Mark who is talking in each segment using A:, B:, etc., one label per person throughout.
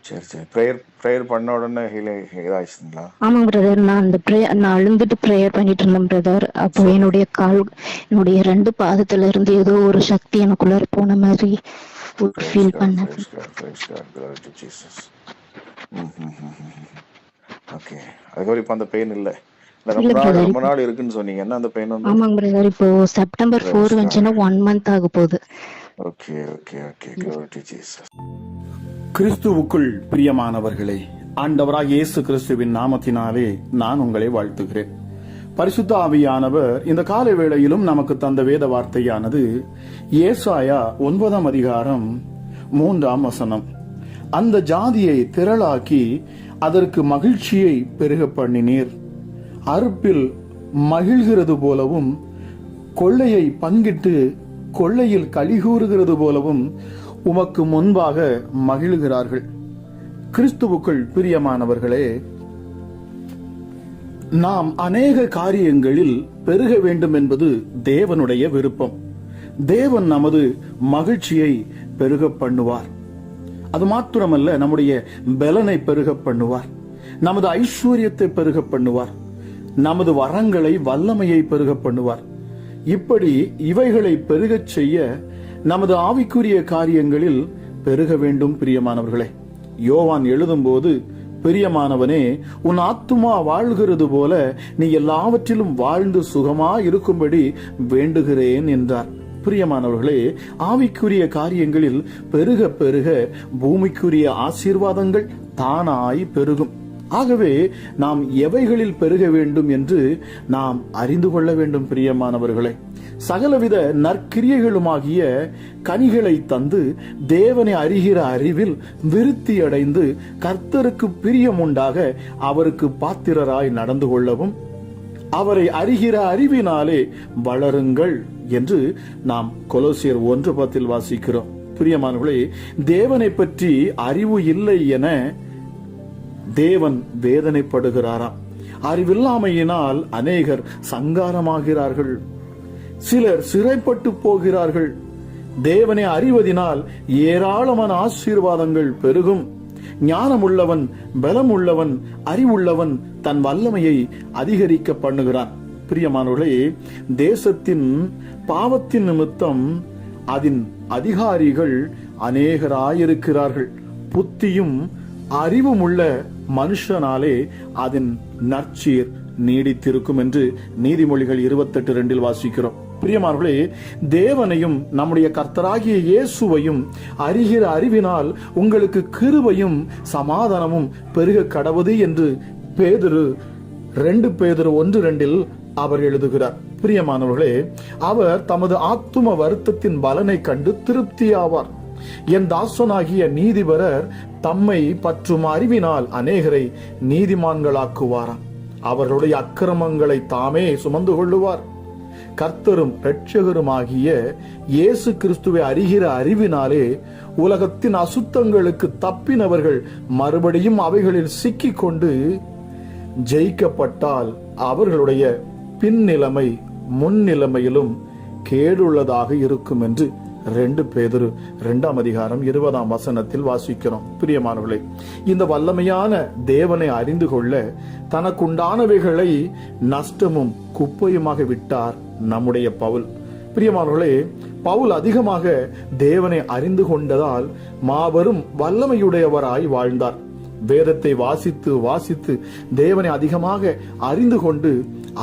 A: சரி சரி. ப்ரேயர் பண்ண உடனே இதாச்சுங்களா?
B: ஆமாங்க பிரதர். நான் அழுந்துட்டு ப்ரேயர் பண்ணிட்டு இருந்தேன் பிரதர். அப்போ
A: சரி.
B: என்னுடைய 2 பாதத்துல இருந்து ஏதோ ஒரு சக்தி எனக்குள்ளார போன மாதிரி
A: Praise
B: ஃபீல்
A: God,
B: பண்ணேன்.
A: praise God, praise God. Glory to Jesus. Okay. அதுக்கப்புறம் இப்போ அந்த பெயின் இல்லை. இல்லை,
B: இல்ல
A: ரொம்ப நாள்
B: பிரதர்.
A: ரொம்ப நாள் இருக்குன்னு சொன்னீங்க. என்ன அந்த பெயின் வந்து?
B: ஆமாங்க பிரதர். இப்போ செப்டம்பர்
A: Praise
B: 4
A: God.
B: வந்துச்சுன்னா 1 மந்த் ஆக போகுது.
A: Okay okay okay. Glory to Jesus.
C: கிறிஸ்துவுக்குள் பிரியமானவர்களே, ஆண்டவராகிய இயேசு கிறிஸ்துவின் நாமத்தினாலே நான் உங்களை வாழ்த்துகிறேன். பரிசுத்த ஆவியானவர் இந்த காலை வேளையிலும் நமக்கு தந்த வேத வார்த்தையானது ஏசாயா 9ஆம் அதிகாரம் 3ஆம் வசனம். அந்த ஜாதியை திரளாக்கி அதற்கு மகிழ்ச்சியை பெருக பண்ணினீர். அறுப்பில் மகிழ்கிறது போலவும் கொள்ளையை பங்கிட்டு கொள்ளையில் கலிகூறுகிறது போலவும் உமக்கு முன்பாக மகிழ்கிறார்கள். கிறிஸ்துவுக்குள் பிரியமானவர்களே, நாம் அநேக காரியங்களில் பெருக வேண்டும் என்பது தேவனுடைய விருப்பம். தேவன் நமது மகிழ்ச்சியை பெருக பண்ணுவார். அது மாத்திரமல்ல, நம்முடைய பலனை பெருக பண்ணுவார், நமது ஐஸ்வர்யத்தை பெருக பண்ணுவார், நமது வரங்களை வல்லமையை பெருக பண்ணுவார். இப்படி இவைகளை பெருகச் செய்ய நமது ஆவிக்குரிய காரியங்களில் பெருக வேண்டும். பிரியமானவர்களே, யோவான் எழுதும்போது, பிரியமானவனே, உன் ஆத்துமா வாழ்கிறது போல நீ எல்லாவற்றிலும் வாழ்ந்து சுகமா இருக்கும்படி வேண்டுகிறேன் என்றார். பிரியமானவர்களே, ஆவிக்குரிய காரியங்களில் பெருக பெருக பூமிக்குரிய ஆசீர்வாதங்கள் தானாய் பெருகும். ஆகவே நாம் எவைகளில் பெருக வேண்டும் என்று நாம் அறிந்து கொள்ள வேண்டும். பிரியமானவர்களே, சகலவித நற்கிரியைகளுமாகிய கனிகளை தந்து தேவனை அறிகிற அறிவில் விருத்தி அடைந்து கர்த்தருக்கு பிரியம் உண்டாக அவருக்கு பாத்திரராய் நடந்து கொள்ளவும் அவரை அறிகிற அறிவினாலே வளருங்கள் என்று நாம் கொலோசியர் 1:10 வாசிக்கிறோம். பிரியமானவர்களே, தேவனை பற்றி அறிவு இல்லை என தேவன் வேதனைப்படுகிறாராம். அறிவில்லாமையினால் அநேகர் சங்காரமாகிறார்கள், சிலர் சிறைப்பட்டு போகிறார்கள். தேவனை அறிவதினால் ஏராளமான ஆசீர்வாதங்கள் பெருகும். ஞானமுள்ளவன், பலம் உள்ளவன், அறிவுள்ளவன் தன் வல்லமையை அதிகரிக்க பண்ணுகிறான். பிரியமானவர்களே, தேசத்தின் பாவத்தின் நிமித்தம் அதன் அதிகாரிகள் அநேகராயிருக்கிறார்கள். புத்தியும் அறிவும் உள்ள மனுஷனாலே அதன் நற்சீர் நீடித்திருக்கும் என்று நீதிமொழிகள் 28:2 வாசிக்கிறோம். பிரியமானவர்களே, தேவனையும் நம்முடைய கர்த்தராகிய இயேசுவையும் அறிகிற அறிவினால் உங்களுக்கு கிருபையும் சமாதானமும் பெருக கடவுது என்று பேதுரு 2 பேதுரு 1:2 அவர் எழுதுகிறார். பிரியமானவர்களே, அவர் தமது ஆத்தும வருத்தத்தின் பலனை கண்டு திருப்தியாவார். என் தாசனாகிய நீதிபரர் தம்மை பற்றும் அறிவினால் அநேகரை நீதிமான்களாக்குவாராம். அவர்களுடைய அக்கிரமங்களை தாமே சுமந்து கொள்ளுவார். கர்த்தரும் இரட்சகருமாகிய இயேசு கிறிஸ்துவை அறிகிற அறிவினாலே உலகத்தின் அசுத்தங்களுக்கு தப்பினவர்கள் மறுபடியும் அவைகளில் சிக்கிக் கொண்டு ஜெயிக்கப்பட்டால் அவர்களுடைய பின்னிலைமை முன்னிலைமையிலும் கேடுள்ளதாக இருக்கும் என்று 2 பேதுரு 2ஆம் அதிகாரம் 20ஆம் வசனத்தில் வாசிக்கிறோம். பிரியமானவர்களே, இந்த வல்லமையான தேவனை அறிந்து கொள்ள தனக்குண்டானவைகளை நஷ்டமும் குப்பையுமாக விட்டார் நம்முடைய பவுல். பிரியமானவர்களே, பவுல் அதிகமாக தேவனை அறிந்து கொண்டதால் மாபெரும் வல்லமையுடையவராய் வாழ்ந்தார். வேதத்தை வாசித்து வாசித்து தேவனை அதிகமாக அறிந்து கொண்டு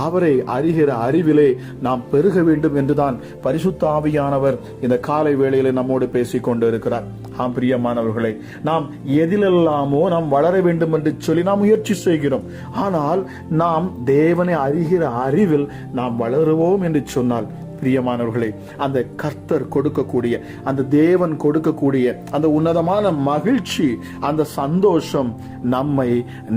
C: அவரை அறிகிற அறிவிலே நாம் பெருக வேண்டும் என்றுதான் பரிசுத்த ஆவியானவர் இந்த காலை வேளையில நம்மோடு பேசிக் கொண்டு இருக்கிறார். ஆம் பிரியமானவர்களே, நாம் எதிலெல்லாமோ நாம் வளர வேண்டும் என்று சொல்லி நாம் முயற்சி செய்கிறோம். ஆனால் நாம் தேவனை அறிகிற அறிவில் நாம் வளருவோம் என்று சொன்னால், பிரியமானவர்களே, அந்த கர்த்தர் கொடுக்கக்கூடிய, அந்த தேவன் கொடுக்கக்கூடிய அந்த உன்னதமான மகிழ்ச்சி, அந்த சந்தோஷம் நம்மை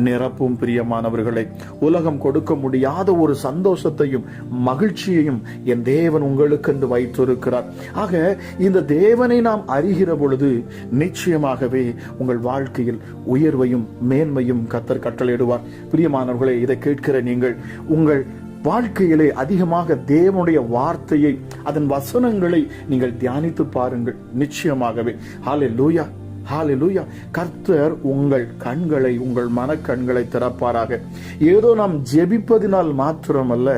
C: நிரப்பும். பிரியமானவர்களே, உலகம் கொடுக்க முடியாத ஒரு சந்தோஷத்தையும் மகிழ்ச்சியையும் என் தேவன் உங்களுக்கு என்று வைத்திருக்கிறார். ஆக இந்த தேவனை நாம் அறிகிற பொழுது நிச்சயமாகவே உங்கள் வாழ்க்கையில் உயர்வையும் மேன்மையும் கர்த்தர் கட்டளையிடுவார். பிரியமானவர்களே, இதை கேட்கிற நீங்கள் உங்கள் வாழ்க்கையிலே அதிகமாக தேவனுடைய வார்த்தையை, அதன் வசனங்களை நீங்கள் தியானித்து பாருங்கள். நிச்சயமாகவே ஹல்லேலூயா, ஹalleluya. கர்த்தர் உங்கள் கண்களை, உங்கள் மனக்கண்களை திறப்பாராக. ஏதோ நாம் ஜெபிப்பதினால் மாத்திரமல்ல,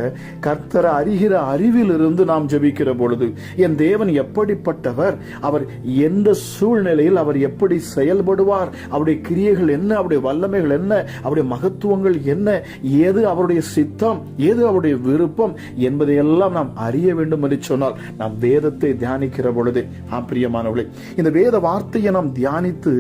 C: கர்த்தரை அறிகிற அறிவிலிருந்து நாம் ஜெபிக்கிற பொழுது, என் தேவன் எப்படிப்பட்டவர், அவர் எந்த சூழ்நிலையில் அவர் எப்படி செயல்படுவார், அவருடைய கிரியைகள் என்ன, அவருடைய வல்லமைகள் என்ன, அவருடைய மகத்துவங்கள் என்ன, ஏது அவருடைய சித்தம், ஏது அவருடைய விருப்பம் என்பதையெல்லாம் நாம் அறிய வேண்டும் என்று சொன்னால் நாம் வேதத்தை தியானிக்கிற பொழுது, பிரியமானவர்களே, இந்த வேத வார்த்தையை நாம் தியானித்து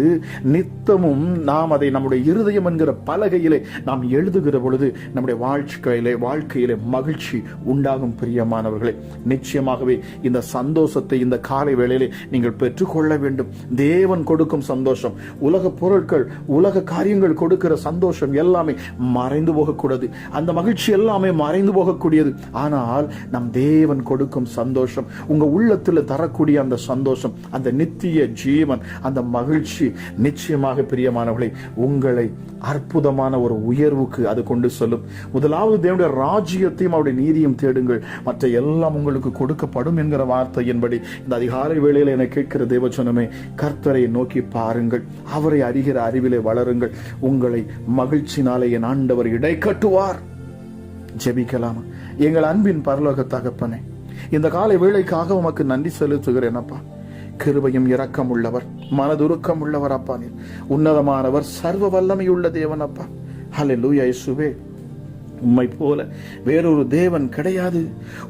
C: நித்தமும் நாம் அதை நம்முடைய இருதயம் என்கிற பலகையிலே நாம் எழுதுகிற பொழுது நம்முடைய வாழ்க்கையிலே மகிழ்ச்சி உண்டாகும். பிரியமானவர்களே, நிச்சயமாகவே இந்த சந்தோஷத்தை இந்த காலை வேளையிலே நீங்கள் பெற்றுக்கொள்ள வேண்டும். தேவன் கொடுக்கும் சந்தோஷம், உலக பொருட்கள், உலக காரியங்கள் கொடுக்கிற சந்தோஷம் எல்லாமே மறைந்து போகக்கூடாது. அந்த மகிழ்ச்சி எல்லாமே மறைந்து போகக்கூடியது. ஆனால் நம் தேவன் கொடுக்கும் சந்தோஷம், உங்க உள்ளத்தில் தரக்கூடிய அந்த சந்தோஷம், அந்த நித்திய ஜீவன், அந்த மகிழ்ச்சி நிச்சயமாக பிரியமானவர்களே உங்களை அற்புதமான ஒரு உயர்வுக்கு அது கொண்டு செல்லும். முதலாவது தேவனுடைய ராஜ்யத்தையும் அவருடைய நீதியும் தேடுங்கள், மற்ற எல்லாம் உங்களுக்கு கொடுக்கப்படும் என்கிற வார்த்தையின்படி இந்த அதிகாலை வேளையில என கேட்கிற தேவஜனமே, கர்த்தரை நோக்கி பாருங்கள், அவரை அறிகிற அறிவிலே வளருங்கள். உங்களை மகிழ்ச்சினாலே என் ஆண்டவர் இடை கட்டுவார். ஜெபிக்கலாமா? எங்கள் அன்பின் பரலோக தகப்பனே, இந்த காலை வேளைக்காக உமக்கு நன்றி செலுத்துகிறேன் அப்பா. கிருபையும் இரக்கம் உள்ளவர், மனதுருக்கம் உள்ளவர் அப்பா. நீர் உன்னதமானவர், சர்வ வல்லமையுள்ள தேவன் அப்பா. ஹல்லேலூயா. இயேசுவே, உம்மை போல வேறொரு தேவன் கிடையாது.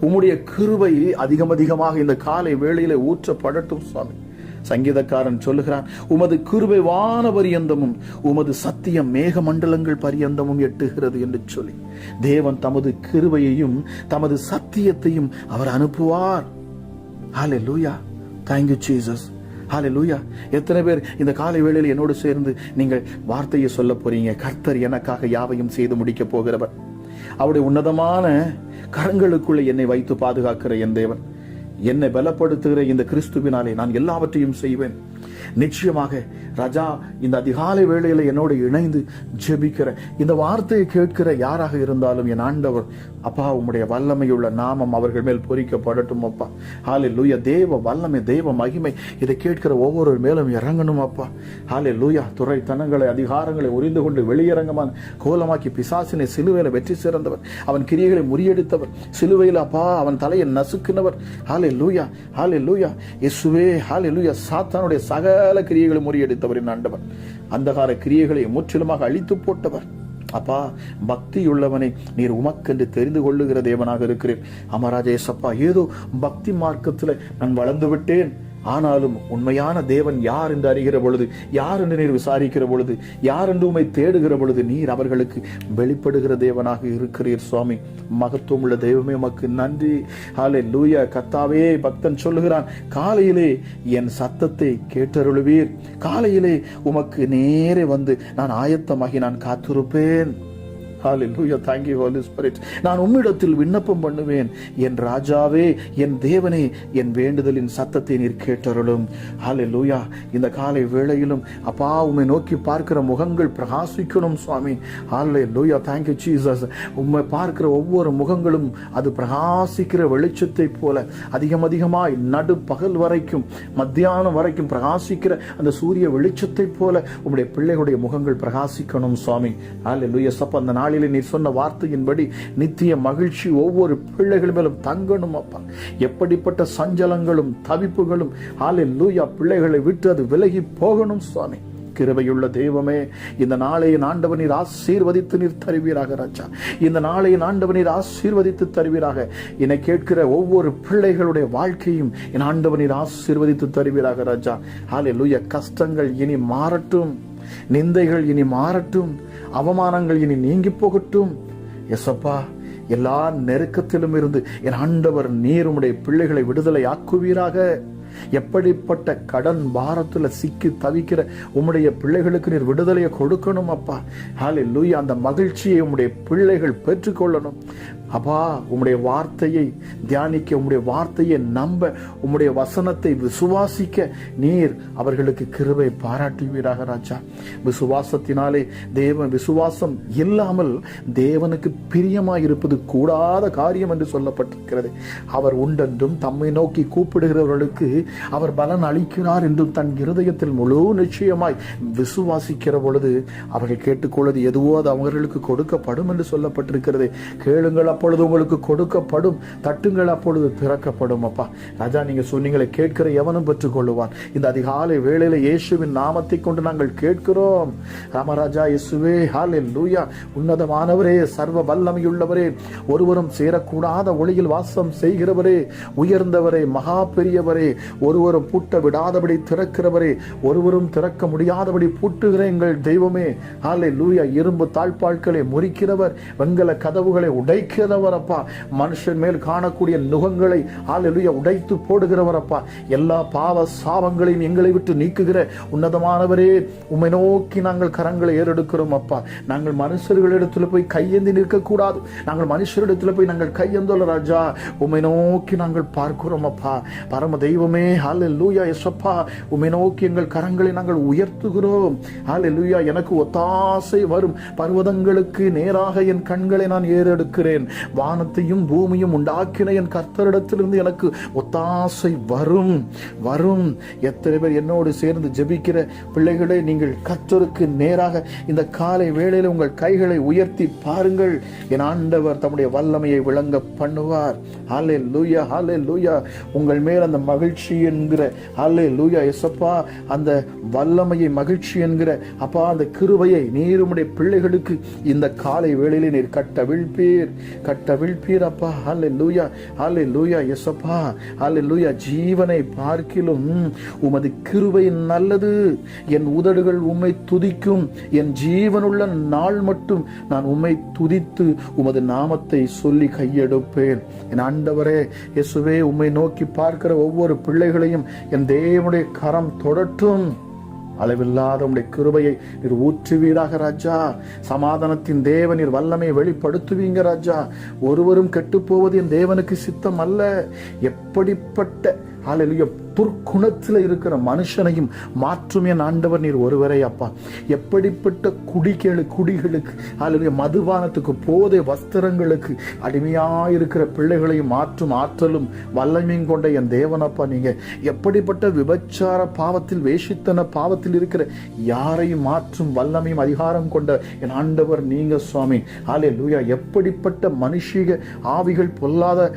C: உம்முடைய கிருபை அதிகமாக இந்த காலை வேளையில ஊற்றப்படட்டும் சுவாமி. சங்கீதக்காரன் சொல்லுகிறான், உமது கிருபை வான பரியந்தமும் உமது சத்தியம் மேக மண்டலங்கள் பரியந்தமும் எட்டுகிறது என்று சொல்லி தேவன் தமது கிருபையையும் தமது சத்தியத்தையும் அவர் அனுப்புவார். ஹல்லேலூயா. Thank you Jesus. ஹல்லேலூயா. எத்தனை பேர் இந்த காலை வேளையில் என்னோடு சேர்ந்து நீங்கள் வார்த்தையை சொல்ல போறீங்க? கர்த்தர் எனக்காக யாவையும் செய்து முடிக்க போகிறவர், அவருடைய உன்னதமான கரங்களுக்குள்ள என்னை வைத்து பாதுகாக்கிற என் தேவன், என்னை பலப்படுத்துகிற இந்த கிறிஸ்துவினாலே நான் எல்லாவற்றையும் செய்வேன். நிச்சயமாக ராஜா, இந்த அதிகாலை வேளையில என்னோடு இணைந்து ஜெபிக்கிற, இந்த வார்த்தையை கேட்கிற யாராக இருந்தாலும் என் ஆண்டவர் அப்பா, உம்முடைய வல்லமையுள்ள நாமம் அவர்கள் மேல் பொறிக்கப்படட்டும் அப்பா. ஹல்லேலூயா. தேவ வல்லமை, தேவ மகிமை இதை கேட்கிற ஒவ்வொரு மேலும் இறங்கணும் அப்பா. ஹல்லேலூயா. துறைத்தனங்களை, அதிகாரங்களை உரிந்து கொண்டு வெளியரங்கமான கோலமாக்கி பிசாசினை சிலுவையில வெற்றி சிறந்தவர், அவன் கிரியைகளை முறியடித்தவர், சிலுவையில் அப்பா அவன் தலையை நசுக்கினவர். ஹல்லேலூயா. ஹல்லேலூயா. இயேசுவே. ஹல்லேலூயா. சாத்தானுடைய சகல கிரியைகளை முறியடித்தவரின் ஆண்டவர், அந்தகார கிரியைகளை முற்றிலுமாக அழித்து போட்டவர் அப்பா. பக்தியுள்ளவனை நீர் உமக்கென்று தெரிந்து கொள்ளுகிற தேவனாக இருக்கிறேன். அமராஜேசப்பா, ஏதோ பக்தி மார்க்கத்தில் நான் வளர்ந்து விட்டேன், ஆனாலும் உண்மையான தேவன் யார் என்று அறிகிற பொழுது, யார் என்று நீர் விசாரிக்கிற பொழுது, யார் என்று உம்மை தேடுகிற பொழுது நீர் அவர்களுக்கு வெளிப்படுகிற தேவனாக இருக்கிறீர் சுவாமி. மகத்துவம் உள்ள தெய்வமே, உமக்கு நன்றி. ஹல்லேலூயா. கர்த்தாவே, பக்தன் சொல்லுகிறான், காலையிலே என் சத்தத்தை கேட்டருளுவீர், காலையிலே உமக்கு நேரே வந்து நான் ஆயத்தமாகி நான் காத்திருப்பேன். ஹல்லேலூயா. Thank you Holy Spirit. நான் உம்மிடத்தில் விண்ணப்பம் பண்ணுவேன். என் ராஜாவே, என் தேவனே, என் வேண்டுதலின் சத்தத்தை நீர் கேட்டருளும். ஹல்லேலூயா. இந்த காலை வேளையிலும் அப்பா உம்மை நோக்கி பார்க்கிற முகங்கள் பிரகாசிக்கணும் சுவாமி. ஹல்லேலூயா. Thank you Jesus. உம்மை பார்க்கிற ஒவ்வொரு முகங்களும் அது பிரகாசிக்கிற வெளிச்சத்தை போல அதிகமாய் நடு பகல் வரைக்கும், மத்தியானம் வரைக்கும் பிரகாசிக்கிற அந்த சூரிய வெளிச்சத்தை போல உம்முடைய பிள்ளைகளுடைய முகங்கள் பிரகாசிக்கணும் சுவாமி. ஹல்லேலூயா. சப்பா, அந்த நாளிலே நீர் சொன்ன வார்த்தையின்படி நித்திய மகிழ்ச்சி ஒவ்வொரு பிள்ளைகள் மேலும் தங்கணும் அப்பா. எப்படிப்பட்ட சஞ்சலங்களும் தவிப்புகளும் ஹல்லேலூயா பிள்ளைகளை விட்டு அது விலகி போகணும் சுவாமி. கிருபையுள்ள தெய்வமே, இந்த நாளையின் ஆண்டவர் நீர் ஆசீர்வதித்து நீர் தருவீராக ராஜா. இந்த நாளையின் ஆண்டவர் நீர் ஆசீர்வதித்து தருவீராக. என்னை கேட்கிற ஒவ்வொரு பிள்ளைகளுடைய வாழ்க்கையும் என் ஆண்டவர் நீர் ஆசீர்வதித்து தருவீராக ராஜா. ஹல்லேலூயா. கஷ்டங்கள் இனி மாறட்டும், நிந்தைகள் இனி மாறட்டும், அவமானங்கள் இனி நீங்கி போகட்டும். எசப்பா, எல்லா நெருக்கத்திலும் இருந்து என் ஆண்டவர் நீர் உம்முடைய பிள்ளைகளை விடுதலை ஆக்குவீராக. எப்படிப்பட்ட கடன் பாரத்துல சிக்கி தவிக்கிற உம்முடைய பிள்ளைகளுக்கு நீர் விடுதலையை கொடுக்கணும் அப்பா. ஹல்லேலூயா. அந்த மகிழ்ச்சியை உம்முடைய பிள்ளைகள் பெற்றுக்கொள்ளணும். அப்பா, உம்முடைய வார்த்தையை தியானிக்க, உம்முடைய வார்த்தையை நம்ப, உம்முடைய வசனத்தை விசுவாசிக்க நீர் அவர்களுக்கு கிருபை பாராட்டுவீராக ராஜா. விசுவாசத்தினாலே விசுவாசம் இல்லாமல் தேவனுக்கு பிரியமாய் இருப்பது கூடாத காரியம் என்று சொல்லப்பட்டிருக்கிறது. அவர் உண்டென்றும் தம்மை நோக்கி கூப்பிடுகிறவர்களுக்கு அவர் பலன் அளிக்கிறார் என்றும் தன் இருதயத்தில் முழு நிச்சயமாய் விசுவாசிக்கிற பொழுது அவர்கள் கேட்டுக்கொள்வது எதுவோ அது அவர்களுக்கு கொடுக்கப்படும் என்று சொல்லப்பட்டிருக்கிறது. கேளுங்கள், அப்பொழுது உங்களுக்கு கொடுக்கப்படும், தட்டுங்கள், அப்பொழுது திறக்கப்படும். அப்பா ராஜா, நீங்க சொன்னீங்களே, கேட்கிற எவனும் பெற்றுக் கொள்ளுவான். இந்த அதிகாலை வேளையில இயேசுவின் நாமத்தை கொண்டு நாங்கள் கேட்கிறோம். ராமராஜா இயேசுவே, ஹல்லேலூயா. உன்னதமானவரே, சர்வ வல்லமையுள்ளவரே, ஒருவரும் சேரக்கூடாத ஒளியில் வாசம் செய்கிறவரே, உயர்ந்தவரே, மகா பெரியவரே, ஒருவரும் பூட்ட விடாதபடி திறக்கிறவரே, ஒருவரும் திறக்க முடியாதபடி பூட்டுகிற எங்கள் தெய்வமே, ஹல்லேலூயா. இரும்பு தாழ்பாள்களை முறிக்கிறவர், வெண்கல கதவுகளை உடைக்கிறவர் அப்பா. மனுஷன் மேல் காணக்கூடிய நுகங்களை ஹல்லேலூயா உடைத்து போடுகிறவர் அப்பா. எல்லா பாவ சாபங்களையும் எங்களை விட்டு நீக்குகிற உன்னதமானவரே, உம்மை நோக்கி நாங்கள் கரங்களை ஏறெடுக்கிறோம் அப்பா. நாங்கள் மனுஷர்களிடத்தில் போய் கையேந்தி நிற்கக்கூடாது. நாங்கள் மனுஷரிடத்தில் போய் நாங்கள் கையேந்தோல ராஜா, உம்மை நோக்கி நாங்கள் பார்க்கிறோம் அப்பா. பரம தெய்வமே, ஹல்லேலூயா. எஸ்அப்பா, உம்மை நோக்கி எங்கள் கரங்களை நாங்கள் உயர்த்துகிறோம். ஹல்லேலூயா. எனக்கு ஒத்தாசை வரும் பர்வதங்களுக்கு நேராக என் கண்களை நான் ஏறெடுக்கிறேன். வானத்தையும் பூமியும் உண்டாக்கின என் கர்த்தரிடத்திலிருந்து எனக்கு ஒத்தாசை வரும் வரும். எத்தனை பேர் என்னோடு சேர்ந்து ஜெபிக்கிற பிள்ளைகளே, நீங்கள் கர்த்தருக்கு நேராக இந்த காலை வேளையில் உங்கள் கைகளை உயர்த்தி பாருங்கள். என் ஆண்டவர் தம்முடைய வல்லமையை விளங்க பண்ணுவார். ஹல்லேலூயா, ஹல்லேலூயா. உங்கள் மேல் அந்த மகிழ்ச்சி என்கிற, ஹல்லேலூயா எஸ்அப்பா, அந்த வல்லமையை, மகிழ்ச்சி என்கிற அப்பா, அந்த கிருபையை நீர் உம்முடைய பிள்ளைகளுக்கு இந்த காலை வேளையிலே நீர் கட்டவிழ்ப்பீர் அப்பா. ஹல்லேலூயா, ஹல்லேலூயா எஸ்அப்பா, ஹல்லேலூயா. ஜீவனை பார்க்கிலும் உமது கிருபை நல்லது. என் உதடுகள் உம்மை துதிக்கும். என் ஜீவனுள்ள நாள் மட்டும் நான் உம்மை துதித்து உமது நாமத்தை சொல்லி கையெடுப்பேன். என் ஆண்டவரே இயேசுவே, உம்மை நோக்கி பார்க்கிற ஒவ்வொரு பிள்ளைகளையும் என் தேவனுடைய கரம் தொடட்டும். அளவில்லாத உம்முடைய கிருபையை நீர் ஊற்றுவீராக ராஜா. சமாதானத்தின் தேவன் நீர் வல்லமை வெளிப்படுத்துவீங்க ராஜா. ஒருவரும் கெட்டு போவது என் தேவனுக்கு சித்தம் அல்ல. எப்படிப்பட்ட ஹல்லேலூயா துர்க்குணத்தில் இருக்கிற மனுஷனையும் மாற்றும் என் ஆண்டவர் நீர் ஒருவரே அப்பா. எப்படிப்பட்ட குடிகளுக்கு, ஹல்லேலூயா, மதுபானத்துக்கு, போதை வஸ்திரங்களுக்கு அடிமையாயிருக்கிற பிள்ளைகளையும் மாற்றும் ஆற்றலும் வல்லமையும் கொண்ட என் தேவனப்பா. நீங்க எப்படிப்பட்ட விபச்சார பாவத்தில், வேஷித்தன பாவத்தில் இருக்கிற யாரையும் மாற்றும் வல்லமையும் அதிகாரம் கொண்ட என் ஆண்டவர் நீங்க சுவாமி. ஹல்லேலூயா. எப்படிப்பட்ட மனுஷிக ஆவிகள், பொல்லாத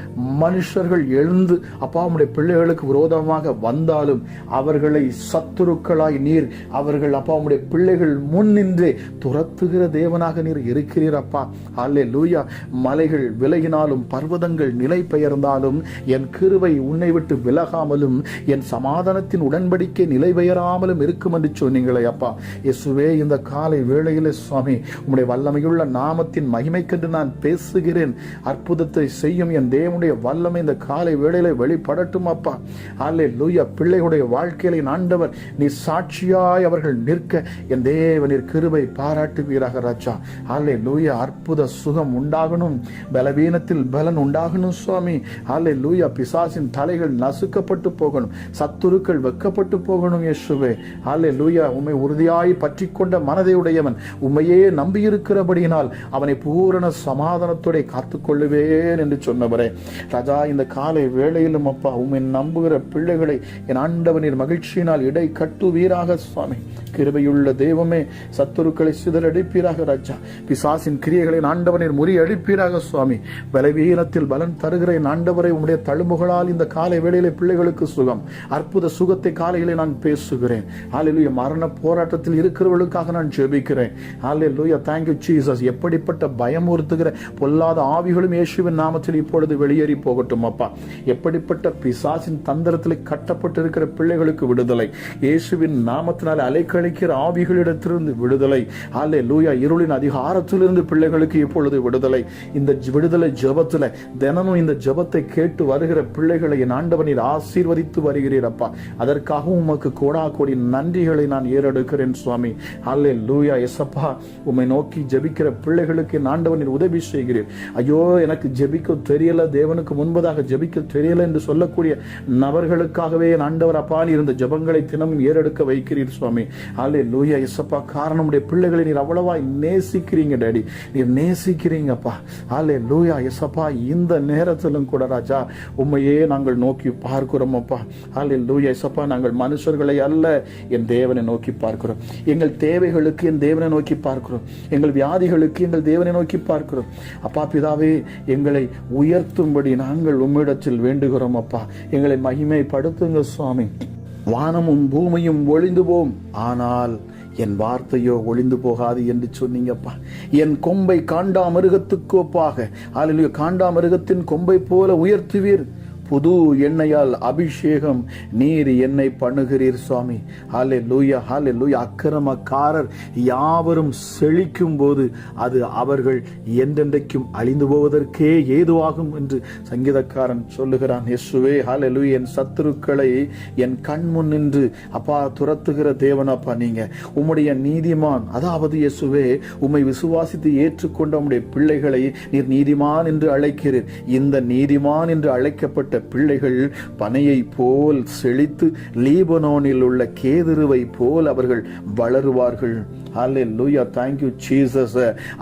C: மனுஷர்கள் எழுந்து அப்பா உம்முடைய பிள்ளைகளுக்கு விரோதமாக வந்தாலும் அவர்களை சத்துருக்களாய் நீர், அவர்கள் அப்பா உம்முடைய பிள்ளைகள் முன் நின்றே துரத்துகிற தேவனாக நீர் இருக்கிறீர் அப்பா. ஹல்லேலூயா. மலைகள் விலகினாலும், பர்வதங்கள் நிலை பெயர்ந்தாலும், என் கிருபை உன்னை விட்டு விலகாமலும், என் சமாதானத்தின் உடன்படிக்கை நிலை பெயராமலும் இருக்கும் என்று சொன்னீங்களே அப்பா. இயேசுவே, இந்த காலை வேளையிலே சுவாமி உம்முடைய வல்லமையுள்ள நாமத்தின் மகிமைக்கென்று நான் பேசுகிறேன். அற்புதத்தை செய்யும் என் தேவனுடைய வல்லமை இந்த காலை வேளையிலே வெளிப்படட்டும் அப்பா. ஹல்லேலூயா. பிள்ளைகளுடைய வாழ்க்கையில ஆண்டவர் நீ சாட்சியாய் அவர்கள் நிற்க என் தேவனீர் கிருபை பாராட்டுவீராக ராஜா. ஹல்லேலூயா. அற்புத சுகம் உண்டாகணும், பலவீனத்தில் பலன் உண்டாகணும் சுவாமி. ஹல்லேலூயா. பிசாசின் தலைகள் நசுக்கப்பட்டு போகணும், சத்துருக்கள் வெக்கப்பட்டு போகணும் இயேசுவே. ஹல்லேலூயா. உம்மை உறுதியாய் பற்றி கொண்ட மனதை உடையவன், உம்மையே நம்பியிருக்கிறபடியினால் அவனை பூரண சமாதானத்தோட காத்துக்கொள்ளுவேன் என்று சொன்னவரே ராஜா. இந்த காலை வேளையிலும் அப்பா உம்மை நம்புகிற பிள்ளைகளை என் ஆண்டவனின் மகிழ்ச்சியினால் இடை கட்டுவீராக சுவாமி. கிருபையுள்ள தெய்வமே, சத்துருக்களை சிதறடிப்பீராக ராஜா. பிசாசின் கிரியைகளை ஆண்டவனின் முறியடிப்பீராக சுவாமி. பலவீனத்தில் பலன் தருகிற என் ஆண்டவரை உம்முடைய தழும்புகளால் இந்த காலை வேளையிலே பிள்ளைகளுக்கு சுகம், அற்புத சுகத்தை காலையிலே நான் பேசுகிறேன். ஹல்லேலூயா. மரண போராட்டத்தில் இருக்கிறவர்களுக்காக நான் ஜெபிக்கிறேன். ஹல்லேலூயா. Thank you Jesus. எப்படிப்பட்ட பயமுறுத்துகிற பொல்லாத ஆவிகளும் இயேசுவின் நாமத்தில் இப்பொழுது வெளியேறி போகட்டும் அப்பா. எப்படிப்பட்ட பிசாசின் தந்திரத்தில் கட்டப்பட்டிருக்கிற பிள்ளைகளுக்கு விடுதலை, இயேசுவின் நாமத்தினால் அலைக்கழிக்கிற ஆவிகளிடத்திலிருந்து விடுதலை, அல்லேலூயா, இருளின் அதிகாரத்திலிருந்து பிள்ளைகளுக்கு இப்பொழுது விடுதலை. இந்த விடுதலை ஜெபத்துல தினமும் இந்த ஜெபத்தை கேட்டு வருகிற பிள்ளைகளை என் ஆண்டவர் நீர் ஆசீர்வதித்து வருகிறீர் அப்பா. அதற்காகவும் உமக்கு கோடா கோடி நன்றிகளை நான் ஏறெடுக்கிறேன் சுவாமி. அல்லேலூயா. எசப்பா, உம்மை நோக்கி ஜெபிக்கிற பிள்ளைகளுக்கு என் ஆண்டவர் நீர் உதவி செய்கிறீர். ஐயோ, எனக்கு ஜெபிக்க தெரியல, தேவனுக்கு முன்பதாக ஜெபிக்க தெரியல என்று சொல்லக்கூடிய நபர்களுக்காகவே என் ஆண்டவர் அப்பா நீர் இந்த ஜெபங்களை தினமும் ஏறெடுக்க வைக்கிறீர் சுவாமி. அல்லேலூயா. எசப்பா, காரணம் உடைய பிள்ளைகளை நீர் அவ்வளவாய் நேசிக்கிறீங்க டாடி, நீர் நேசிக்கிறீங்கப்பா. அல்லேலூயா. எசப்பா, இந்த நேரத்திலும் கூட ராஜா உம்மையே நாங்கள் நோக்கி பார்க்கிறோம் அப்பா. அல்லேலூயா. எசப்பா, நாங்கள் மனுஷர்களை அல்ல, என் தேவனை நோக்கி பார்க்கிறோம். எங்கள் தேவைகளுக்கு என் தேவனை நோக்கி பார்க்கிறோம். எங்கள் வியாதிகளுக்கு எங்கள் தேவனை நோக்கி பார்க்கிறோம் அப்பா. பிதாவே, எங்களை உயர்த்தும்படி நாங்கள் உம்மிடத்தில் வேண்டுகிறோம் அப்பா. எங்களை மகிமைப்படுத்துங்க சுவாமி. வானமும் பூமியும் ஒளிந்து போம், ஆனால் என் வார்த்தையோ ஒளிந்து போகாது என்று சொன்னீங்கப்பா. என் கொம்பை காண்டா மிருகத்துக்கு ஒப்பாக, அல்லேலூயா, காண்டா மிருகத்தின் கொம்பை போல உயர்த்துவீர். புது எண்ணெயால் அபிஷேகம் நீர் என்னை பண்ணுகிறீர் சுவாமி. ஹல்லேலூயா, ஹல்லேலூயா. அக்கிரமக்காரர் யாவரும் செழிக்கும் போது அது அவர்கள் என்றென்றைக்கும் அழிந்து போவதற்கே ஏதுவாகும் என்று சங்கீதக்காரன் சொல்லுகிறான். இயேசுவே, ஹல்லேலூயா. என் சத்துருக்களை என் கண் முன் நின்று அப்பா துரத்துகிற தேவன் அப்பா நீங்க. உம்முடைய நீதிமான், அதாவது இயேசுவே, உம்மை விசுவாசித்து ஏற்றுக்கொண்ட உம்முடைய பிள்ளைகளை நீர் நீதிமான் என்று அழைக்கிறீர். இந்த நீதிமான் என்று அழைக்கப்பட்ட பிள்ளைகள் பனையை போல் செழித்து லீபனோனில் உள்ள கேதுருவை போல் அவர்கள் வளருவார்கள். ஹல்லேலூயா. Thank you Jesus.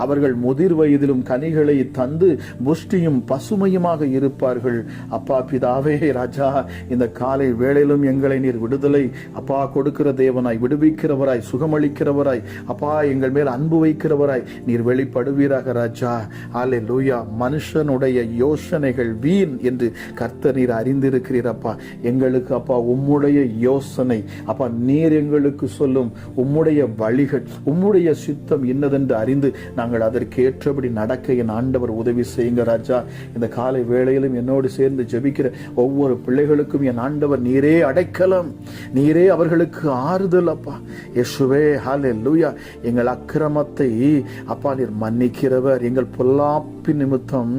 C: அவர்கள் முதிர் வயதிலும் கனிகளை தந்து புஷ்டியும் பசுமையுமாக இருப்பார்கள். அப்பா பிதாவே ராஜா, இந்த காலை வேளையிலும் எங்களை நீர் விடுதலை அப்பா கொடுக்கிற தேவனாய், விடுவிக்கிறவராய், சுகமளிக்கிறவராய் அப்பா, எங்கள் மேல் அன்பு வைக்கிறவராய் நீர் வெளிப்படுவீராக ராஜா. ஹல்லேலூயா. மனுஷனுடைய யோசனைகள் வீண் என்று கர்த்தர் நீர் அறிந்திருக்கிறீர் அப்பா. எங்களுக்கு அப்பா உம்முடைய யோசனை அப்பா நீர் எங்களுக்கு சொல்லும் உம்முடைய வழிகள், உம்முடைய சித்தம் என்னதென்று அறிந்து நாங்கள் அதற்கு ஏற்றபடி நடக்க என் ஆண்டவர் உதவி செய்யுங்க ராஜா. இந்த காலை வேளையிலும் என்னோடு சேர்ந்து ஜெபிக்கிற ஒவ்வொரு பிள்ளைகளுக்கும் என் ஆண்டவர் நீரே அடைக்கலம், நீரே அவர்களுக்கு ஆறுதல் அப்பா. இயேசுவே, ஹல்லேலூயா. எங்கள் அக்கிரமத்தை அப்பா நீர் மன்னிக்கிறவர், எங்கள் பொல்லாப்பின் நிமித்தம்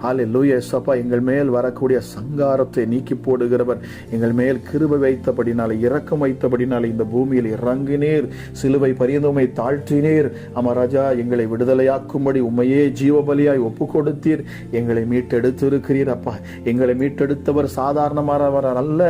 C: ஹல்லேலூயா அப்பா எங்கள் மேல் வரக்கூடிய சங்காரத்தை நீக்கி போடுகிறவர், எங்கள் மேல் கிருபை வைத்தபடினால, இரக்கம் வைத்தபடினால இந்த பூமியில் இறங்கினீர், சிலுவை பரியந்தமை தாழ்த்தினீர். அமராஜா, எங்களை விடுதலையாக்கும்படி உம்மையே ஜீவபலியாய் ஒப்பு கொடுத்தீர். எங்களை மீட்டெடுத்திருக்கிறீர் அப்பா. எங்களை மீட்டெடுத்தவர் சாதாரணமானவர் அல்ல.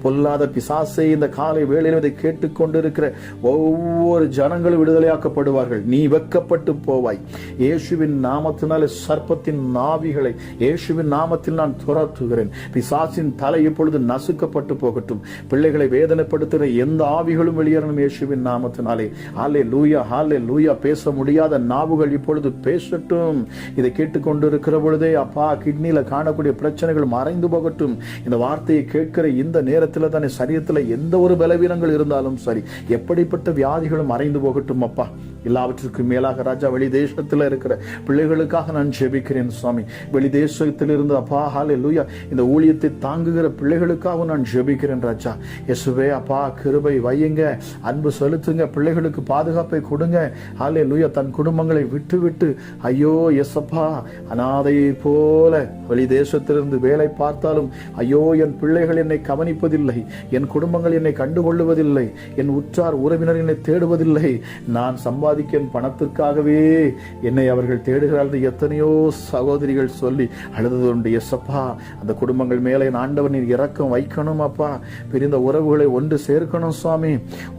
C: பொல்லாத பிசாசை இந்த காலை வேளையில் இதை கேட்டுக்கொண்டிருக்கிற ஒவ்வொரு ஜனங்களும் விடுதலையாக்கப்படுவார்கள். நீ வெட்கப்பட்டு போவாய். இயேசுவின் நாமத்தினாலே சர்ப்பத்தின் நாவிகளை இயேசுவின் நாமத்தில் நான் துரத்துகிறேன். பிசாசின் தலை இப்பொழுது நசுக்கப்பட்டு போகட்டும். பிள்ளைகளை வேதனைப்படுத்துகிற எந்த ஆவிகளும் வெளியேறணும் இயேசுவின் நாமத்தினாலே. ஹல்லேலூயா, ஹல்லேலூயா. பேச முடியாத நாவுகள் இப்பொழுது பேசட்டும். இதை கேட்டுக்கொண்டிருக்கிற பொழுதே அப்பா, கிட்னில காணக்கூடிய பிரச்சனைகள் மறைந்து போகட்டும். இந்த வார்த்தையை கேட்கிற இந்த நேரத்தில் தானே சரீரத்தில் எந்த ஒரு பலவீனங்கள் இருந்தாலும் சரி, எப்படிப்பட்ட வியாதிகளும் மறைந்து போகட்டும் அப்பா. எல்லாவற்றுக்கும் மேலாக ராஜா, வெளி தேசத்தில் இருக்கிற பிள்ளைகளுக்காக நான் ஜெபிக்கிறேன் சுவாமி. வெளி தேசத்தில் இருந்து அப்பா ஹல்லேலூயா இந்த ஊழியத்தை தாங்குகிற பிள்ளைகளுக்காக நான் ஜெபிக்கிறேன் ராஜா. இயேசுவே அப்பா, கிருபை வையுங்க, அன்பு செலுத்துங்க, பிள்ளைகளுக்கு பாதுகாப்பை கொடுங்க. ஹல்லேலூயா. தன் குடும்பங்களை விட்டு விட்டு ஐயோ எஸ்அப்பா அனாதையை போல வெளி தேசத்திலிருந்து வேலை பார்த்தாலும் ஐயோ என் பிள்ளைகள் என்னை கவனிப்பதில்லை, என் குடும்பங்கள் என்னை கண்டுகொள்ளுவதில்லை, என் உற்றார் உறவினர் என்னை தேடுவதில்லை, நான் சம்பாதிக்க பணத்திற்காகவே என்னை அவர்கள் தேடுகிறார்கள் எத்தனையோ சகோதரிகள் சொல்லி அழுது உண்டு. எஸ்அப்பா, அந்த குடும்பங்கள் மேலே ஆண்டவர் நீர் இரக்கம் வைக்கணும் அப்பா. பிரிந்த உறவுகளை ஒன்று சேர்க்கணும் சுவாமி.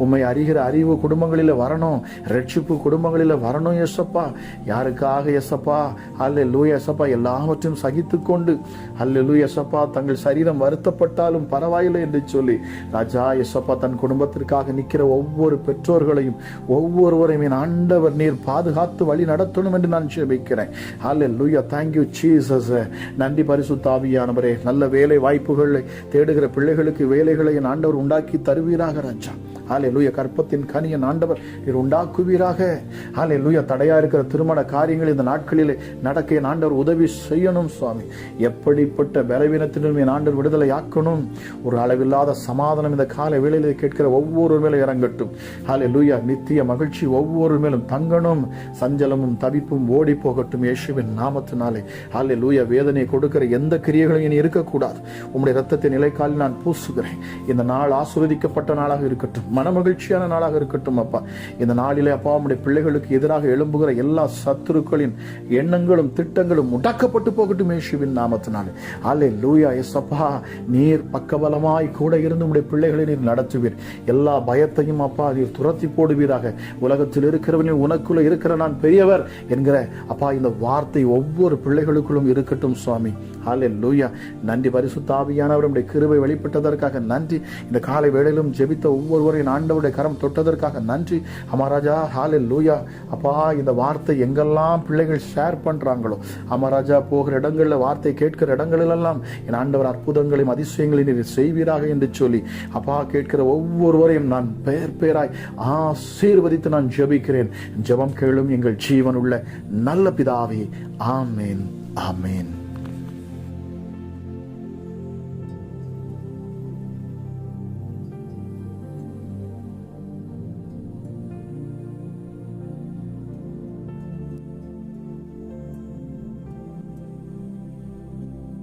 C: உம்மை அறிகிற அறிவு குடும்பங்களில் வரணும், ரட்சிப்பு குடும்பங்களில் வரணும் எஸ்அப்பா. யாருக்காக எஸ்அப்பா ஹல்லேலூயா எஸ்அப்பா எல்லாவற்றையும் சகித்துக் கொண்டு ஹல்லேலூயா எஸ்அப்பா தங்கள் சரீரம் வருத்தப்பட்டாலும் பரவாயில்லை என்று சொல்லி ராஜா எஸ்அப்பா தன் குடும்பத்திற்காக நிற்கிற ஒவ்வொரு பெற்றோர்களையும் ஒவ்வொருவரையும் என் ஆண்டவர் நீர் பாதுகாத்து வழி நடத்தணும் என்று நான் ஜெபிக்கிறேன். ஹல்லேலூயா. Thank you Jesus. நன்றி பரிசுத்த ஆவியானவரே. நல்ல வேலை வாய்ப்புகளை தேடுகிற பிள்ளைகளுக்கு வேலைகளை என் ஆண்டவர் உண்டாக்கி தருவீராக ராஜா. ஹல்லேலூயா. கற்பத்தின் கனியன் ஆண்டவர் நீர் உண்டாக்குவீராக. ஹல்லேலூயா. தடையா இருக்கிற திருமண காரியங்கள் இந்த நாட்களிலே நடக்க என் ஆண்டவர் உதவி செய்யணும் சுவாமி. எப்படிப்பட்ட பலவீனத்திலும் என் ஆண்டவர் விடுதலை ஆக்கணும். ஒரு அளவில்லாத சமாதானம் இந்த கால வேளையிலே கேட்கிற ஒவ்வொரு மேலும் இறங்கட்டும். ஹல்லேலூயா. நித்திய மகிழ்ச்சி ஒவ்வொரு மேலும் தங்கணும். சஞ்சலமும் தவிப்பும் ஓடி போகட்டும் இயேசுவின் நாமத்தினாலே. ஹல்லேலூயா. வேதனை கொடுக்கிற எந்த கிரியைகளும் இனி இருக்கக்கூடாது. உம்முடைய இரத்தத்தை நிலைக்காலில் நான் பூசுகிறேன். இந்த நாள் ஆசீர்வதிக்கப்பட்ட நாளாக இருக்கட்டும், மனமகிழ்ச்சியான நாளாக இருக்கட்டும் அப்பா. இந்த நாளிலே அப்பா உம்முடைய பிள்ளைகளுக்கு எதிராக எழும்புகிற எல்லா சத்துருக்களின் எண்ணங்களும் திட்டங்களும் முடக்கப்பட்டு போகட்டும் இயேசுவின் நாமத்தினாலே. ஹல்லேலூயா. இயேசப்பா நீர் பக்கபலமாய் கூட இருந்து உம்முடைய பிள்ளைகளை நீர் நடத்துவீர். எல்லா பயத்தையும் அப்பா நீர் துரத்தி போடுவீராக. உலகத்தில் இருக்கிறவனில் உனக்குள்ள இருக்கிற நான் பெரியவர் என்கிற அப்பா இந்த வார்த்தை ஒவ்வொரு பிள்ளைகளுக்குள்ளும் இருக்கட்டும் சுவாமி. ஹல்லேலூயா. நன்றி பரிசுத்த ஆவியானவர் உம்முடைய கிருபை வெளிப்பட்டதற்காக நன்றி. இந்த காலை வேளையிலும் ஜெபித்த ஒவ்வொருவரையும் ஆண்டவருடைய கரம் தொட்டதற்காக நன்றி அமராஜா. ஹல்லேலூயா. அப்பா இந்த வார்த்தை எங்கெல்லாம் பிள்ளைகள் ஷேர் பண்றாங்களோ அமராஜா, போகிற இடங்கள்ல வார்த்தை கேட்கிற இடங்களிலெல்லாம் என் ஆண்டவர் அற்புதங்களையும் அதிசயங்களையும் நீர் செய்வீராக என்று சொல்லி அப்பா கேட்கிற ஒவ்வொருவரையும் நான் பெயர் பெயராய் ஆசீர்வதித்து நான் ஜெபிக்கிறேன். ஜெபம் கேளும் எங்கள் ஜீவனுள்ள நல்ல பிதாவே. ஆமேன், ஆமேன்.